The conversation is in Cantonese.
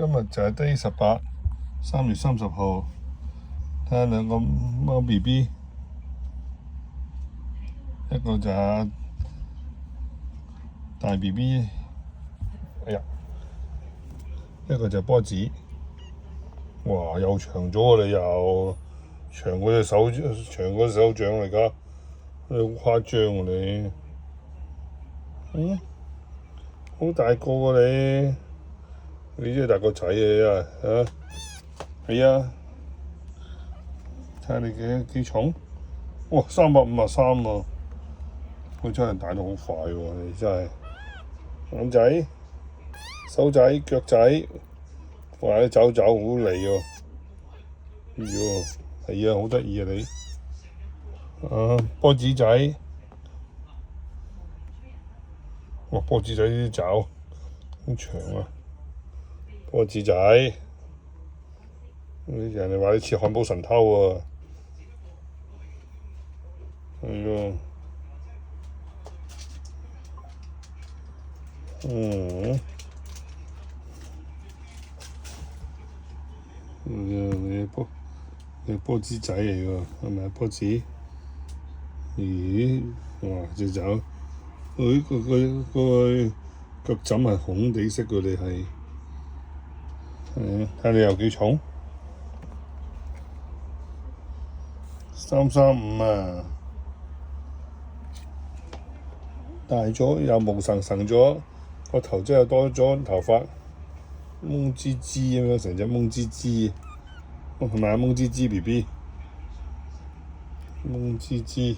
今日就係Day 18，3月30號。睇下兩個貓 BB， 一個就係大 BB， 哎呀，一個就係波子。哇，又長咗喎！你又長過隻手，長過隻手掌嚟㗎，你好誇張喎你。好大個喎你真係大個仔啊！係啊，睇下你幾重？哇，353喎！佢真係大得好快喎！你真係眼仔、手仔、腳仔，哇！你走好嚟喎！哎呦，係啊，好得意啊你。波子仔，哇！波子仔啲爪好長啊！波子仔，人哋話你似漢堡神偷喎。係喎。你波子仔嚟喎，係咪波子？咦，哇！隻爪，個腳枕係紅地色嘅，你係。睇下你有幾重？335啊，大咗又毛神神咗，個頭真係多咗頭髮，蒙吱吱咁樣，成隻蒙吱吱，係咪啊？蒙吱吱 BB， 蒙吱吱。